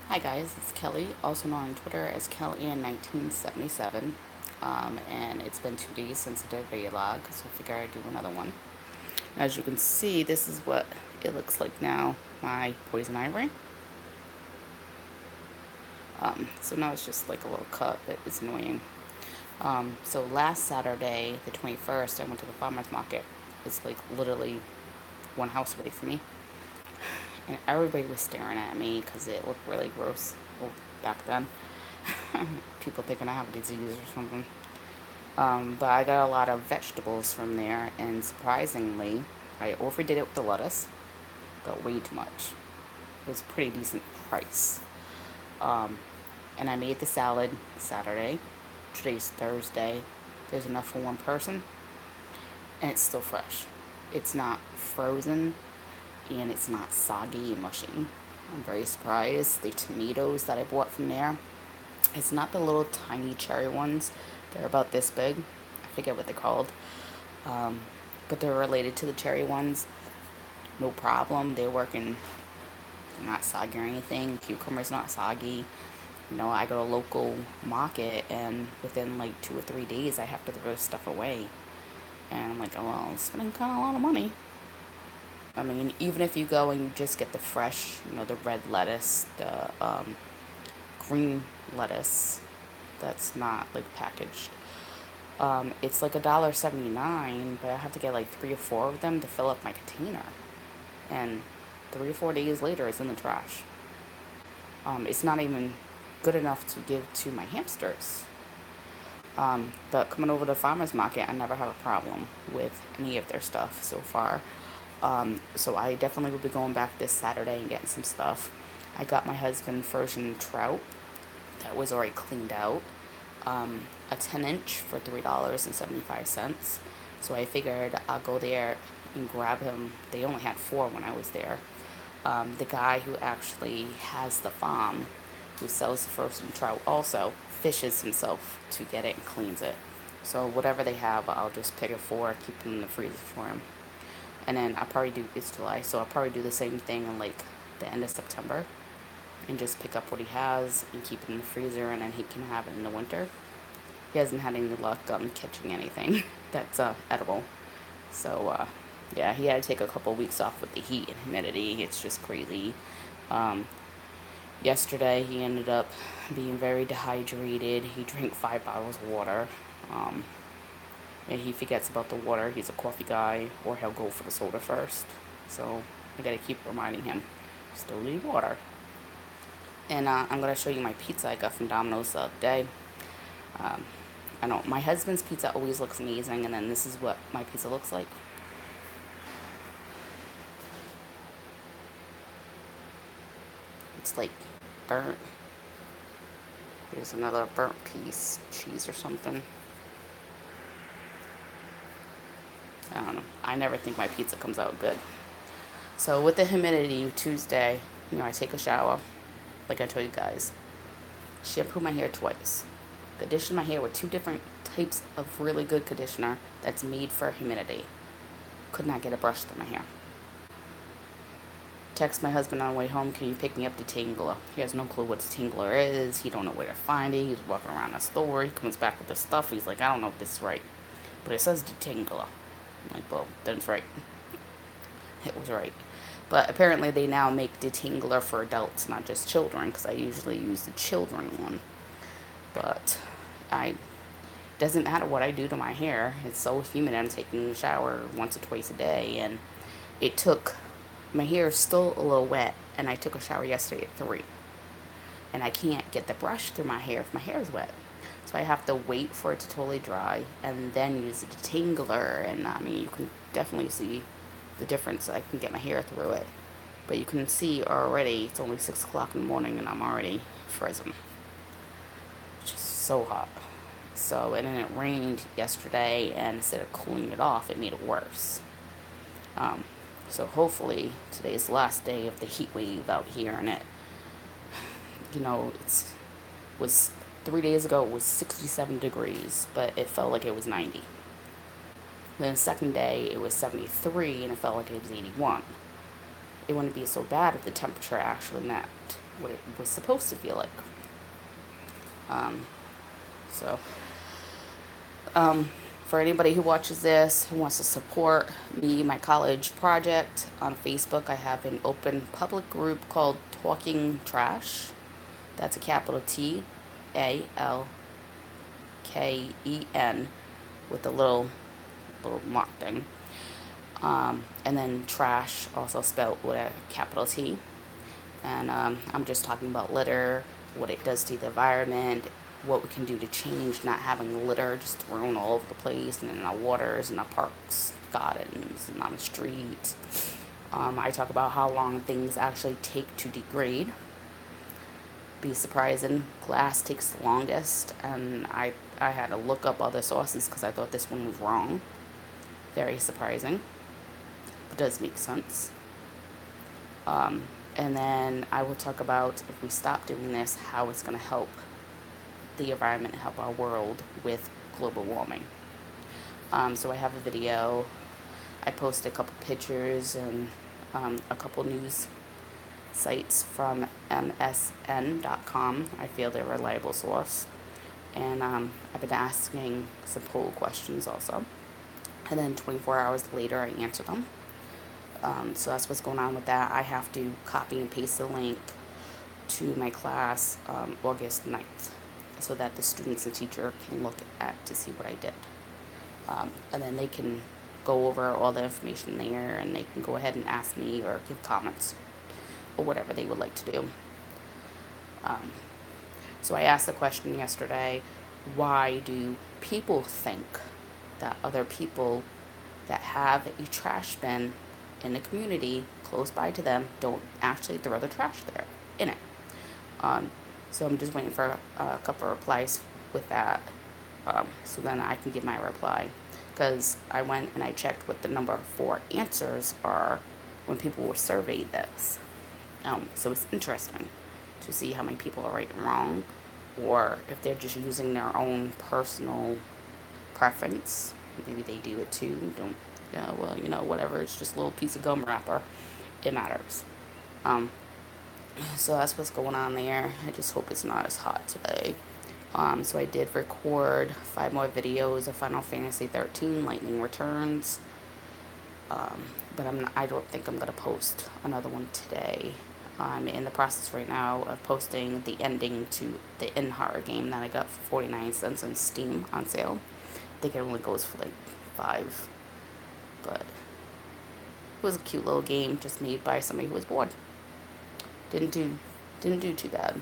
Hi guys, it's Kelly, also known on Twitter as KellyAnn1977. And it's been 2 days since I did a vlog, so I figure I'd do another one. As you can see, this is what it looks like now, my poison ivory. So now it's just like a little cut, but it's annoying. So last Saturday, the 21st, I went to the farmer's market. It's like literally one house away from me. And everybody was staring at me because it looked really gross back then. People thinking I have a disease or something. But I got a lot of vegetables from there, and surprisingly, I overdid it with the lettuce. Got way too much. It was a pretty decent price. Um, and I made the salad Saturday. Today's Thursday. There's enough for one person, and it's still fresh. It's not frozen, and it's not soggy and mushy. I'm very surprised. The tomatoes that I bought from there, it's not the little tiny cherry ones. They're about this big. I forget what they're called. Um, but they're related to the cherry ones. No problem. They're working. They're not soggy or anything. Cucumber's not soggy. I go to a local market, and within like 2 or 3 days, I have to throw stuff away. And I'm like, oh, well, I'm spending kind of a lot of money. I mean, even if you go and you just get the fresh, the red lettuce, the green lettuce that's not like packaged. It's like $1.79, but I have to get like 3 or 4 of them to fill up my container. And 3 or 4 days later, it's in the trash. It's not even good enough to give to my hamsters. But coming over to the farmer's market, I never have a problem with any of their stuff so far. So I definitely will be going back this Saturday and getting some stuff. I got my husband frozen trout that was already cleaned out. A 10-inch for $3.75. So I figured I'll go there and grab him. They only had 4 when I was there. The guy who actually has the farm, who sells the frozen trout, also fishes himself to get it and cleans it. So whatever they have, I'll just pick it for, keep it in the freezer for him. And then I'll probably do, it's July, so I'll probably do the same thing in like the end of September and just pick up what he has and keep it in the freezer, and then he can have it in the winter. He hasn't had any luck catching anything that's edible. So, yeah, he had to take a couple of weeks off with the heat and humidity. It's just crazy. Um, Yesterday, he ended up being very dehydrated. He drank 5 bottles of water. Um, and he forgets about the water. He's a coffee guy, or he'll go for the soda first. So, I gotta keep reminding him, still need water. And I'm gonna show you my pizza I got from Domino's the other day. Um, I know my husband's pizza always looks amazing, and then this is what my pizza looks like. It's like burnt. Here's another burnt piece, cheese or something. I don't know. I never think my pizza comes out good. So with the humidity, Tuesday, I take a shower, like I told you guys. Shampoo my hair twice. Condition my hair with 2 different types of really good conditioner that's made for humidity. Could not get a brush through my hair. Text my husband on the way home, can you pick me up detangler? He has no clue what detangler is. He don't know where to find it. He's walking around the store. He comes back with the stuff. He's like, I don't know if this is right. But it says detangler. I'm like, well, then it's right. It was right. But apparently they now make detangler for adults, not just children, because I usually use the children one. But I doesn't matter what I do to my hair. It's so humid. I'm taking a shower once or twice a day, and it took, my hair is still a little wet, and I took a shower yesterday at 3. And I can't get the brush through my hair if my hair is wet. So I have to wait for it to totally dry and then use the detangler. And I mean, you can definitely see the difference. I can get my hair through it. But you can see already, it's only 6 o'clock in the morning and I'm already frozen. It's just so hot. So, and then it rained yesterday, and instead of cooling it off, it made it worse. Um, so hopefully today's the last day of the heat wave out here, and it's was 3 days ago it was 67 degrees, but it felt like it was 90. Then the second day it was 73, and it felt like it was 81. It wouldn't be so bad if the temperature actually met. what it was supposed to feel like. Um, so, um, for anybody who watches this, who wants to support me, my college project, on Facebook, I have an open public group called Talking Trash. That's a capital TALKEN with a little mark thing. And then trash, also spelled with a capital T. And I'm just talking about litter, what it does to the environment, what we can do to change not having litter just thrown all over the place and in our waters and our parks, gardens, and on the streets. I talk about how long things actually take to degrade. Be surprising. Glass takes the longest, and I had to look up other sources because I thought this one was wrong. Very surprising. It does make sense. Um, and then I will talk about if we stop doing this, how it's going to help the environment, help our world with global warming. So I have a video. I posted a couple pictures and a couple news sites from msn.com. I feel they're a reliable source. And I've been asking some poll questions also. And then 24 hours later, I answer them. So that's what's going on with that. I have to copy and paste the link to my class August 9th so that the students and teacher can look at to see what I did. And then they can go over all the information there, and they can go ahead and ask me or give comments or whatever they would like to do. So I asked the question yesterday, why do people think that other people that have a trash bin in the community close by to them don't actually throw the trash there in it? So I'm just waiting for a couple of replies with that, so then I can give my reply. Because I went and I checked what the number 4 answers are when people were surveyed this. So it's interesting to see how many people are right and wrong, or if they're just using their own personal preference. Maybe they do it too. Don't, yeah, well, whatever. It's just a little piece of gum wrapper. It matters. So that's what's going on there. I just hope it's not as hot today. So I did record 5 more videos of Final Fantasy 13 Lightning Returns. But I don't think I'm going to post another one today. I'm in the process right now of posting the ending to the In Horror game that I got for 49 cents on Steam on sale. I think it only goes for like 5. But it was a cute little game just made by somebody who was bored. Didn't do too bad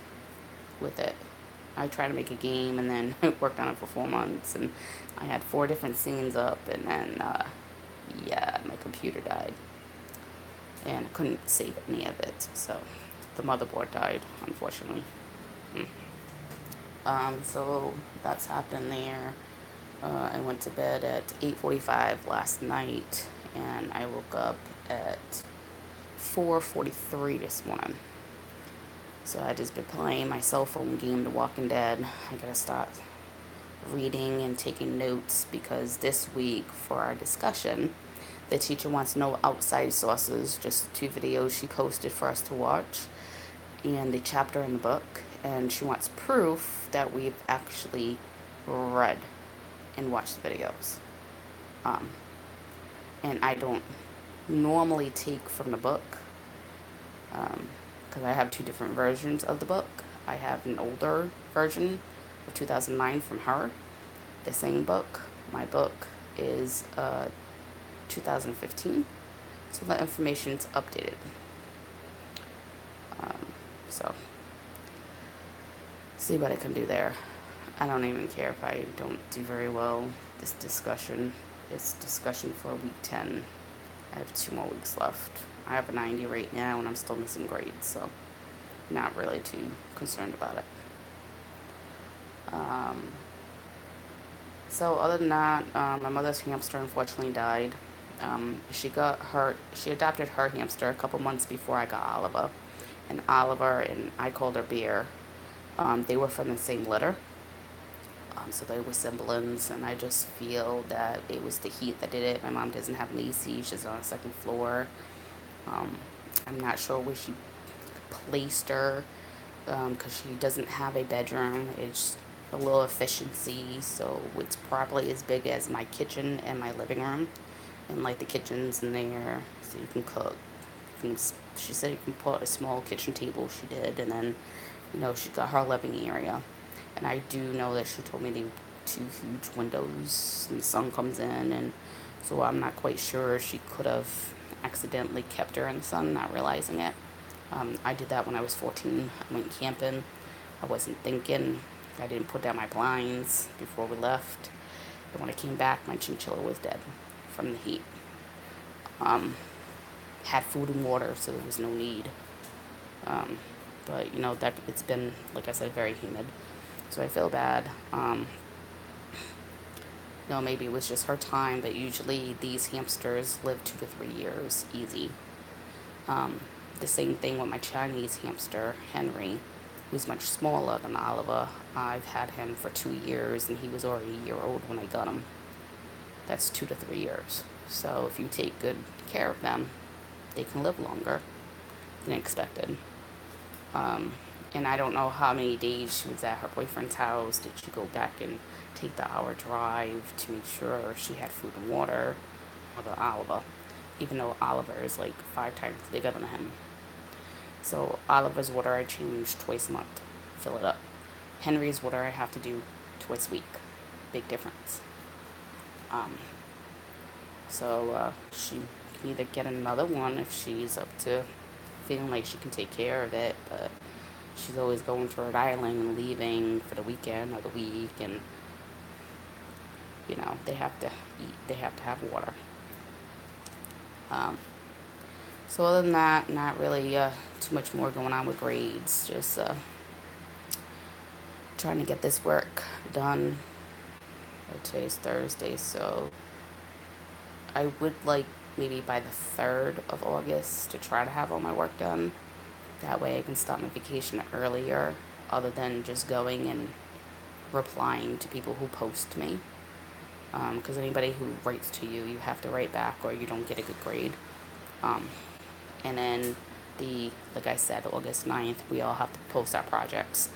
with it. I tried to make a game and then I worked on it for 4 months, and I had 4 different scenes up, and then my computer died and I couldn't save any of it, so the motherboard died, unfortunately. So that's happened there. I went to bed at 8:45 last night, and I woke up at 4:43 this morning. So I just been playing my cell phone game, The Walking Dead. I gotta start reading and taking notes, because this week for our discussion, the teacher wants no outside sources, just 2 videos she posted for us to watch and a chapter in the book, and she wants proof that we've actually read and watched the videos. And I don't normally take from the book, because I have 2 different versions of the book. I have an older version of 2009 from her, the same book. My book is 2015, so the information's updated. So, see what I can do there. I don't even care if I don't do very well. This discussion is discussion for week 10. I have 2 more weeks left. I have a 90 right now, and I'm still missing grades, so not really too concerned about it. So other than that, my mother's hamster unfortunately died. She adopted her hamster a couple months before I got Oliver. And Oliver, and I called her Bear, they were from the same litter. So they were siblings, and I just feel that it was the heat that did it. My mom doesn't have an AC. She's on the 2nd floor. I'm not sure where she placed her. because she doesn't have a bedroom. It's a little efficiency, so it's probably as big as my kitchen and my living room. And like the kitchen's in there, so you can cook. She said you can put a small kitchen table. She did, and then, she got her living area. And I do know that she told me they two huge windows, and the sun comes in, and so I'm not quite sure she could have accidentally kept her in the sun, not realizing it. I did that when I was 14. I went camping. I wasn't thinking. I didn't put down my blinds before we left. And when I came back, my chinchilla was dead from the heat. Had food and water, so there was no need. But that it's been, like I said, very humid, so I feel bad. Maybe it was just her time, but usually these hamsters live 2 to 3 years easy. The same thing with my Chinese hamster, Henry, who's much smaller than Oliver. I've had him for 2 years, and he was already a year old when I got him. That's 2 to 3 years. So if you take good care of them, they can live longer than expected. And I don't know how many days she was at her boyfriend's house. Did she go back and take the hour drive to make sure she had food and water? Or the Oliver, even though Oliver is like 5 times bigger than him. So Oliver's water I change twice a month, fill it up. Henry's water I have to do twice a week. Big difference. So she can either get another one if she's up to feeling like she can take care of it, but she's always going to Rhode Island and leaving for the weekend or the week, and they have to eat, they have to have water. So other than that, not really too much more going on with grades. Just trying to get this work done. Today's Thursday, so I would like maybe by the 3rd of August to try to have all my work done. That way I can start my vacation earlier, other than just going and replying to people who post me. Because anybody who writes to you, you have to write back or you don't get a good grade. And then like I said, August 9th, we all have to post our projects.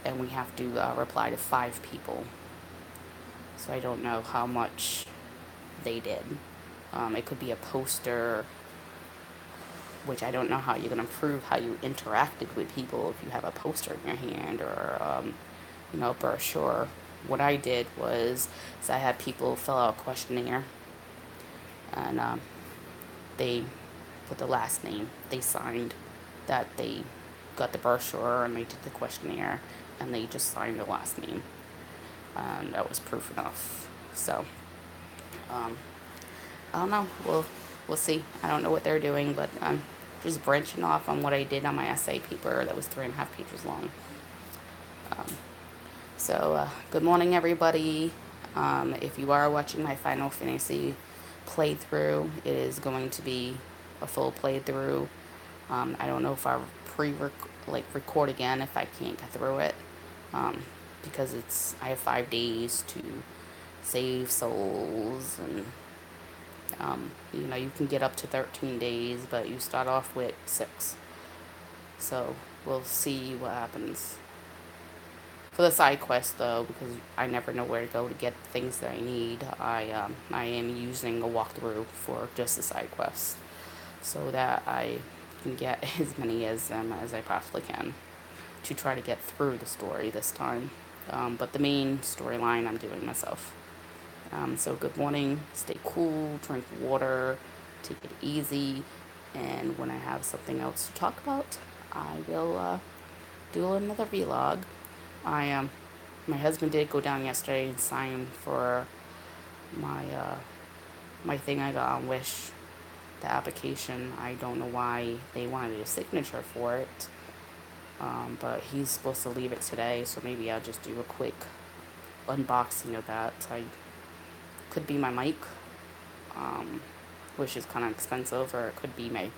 And we have to reply to 5 people. So I don't know how much they did. It could be a poster, which I don't know how you're going to prove how you interacted with people if you have a poster in your hand or, a brochure. What I did was I had people fill out a questionnaire, and they put the last name. They signed that they got the brochure, and they did the questionnaire, and they just signed the last name. And that was proof enough. So, I don't know. We'll see. I don't know what they're doing, but I'm just branching off on what I did on my essay paper that was 3.5 pages long. So, good morning, everybody. If you are watching my Final Fantasy playthrough, it is going to be a full playthrough. I don't know if I'll record again if I can't get through it, because I have 5 days to save souls, and you can get up to 13 days, but you start off with 6. So we'll see what happens. For the side quest, though, because I never know where to go to get things that I need, I am using a walkthrough for just the side quests, so that I can get as many as I possibly can to try to get through the story this time. But the main storyline I'm doing myself. So good morning, stay cool, drink water, take it easy, and when I have something else to talk about, I will do another vlog. My husband did go down yesterday and sign for my thing I got on Wish, the application. I don't know why they wanted a signature for it, but he's supposed to leave it today, so maybe I'll just do a quick unboxing of that. Could be my mic, which is kind of expensive, or it could be my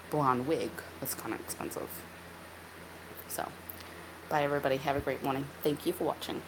blonde wig that's kind of expensive. So, bye everybody, have a great morning. Thank you for watching.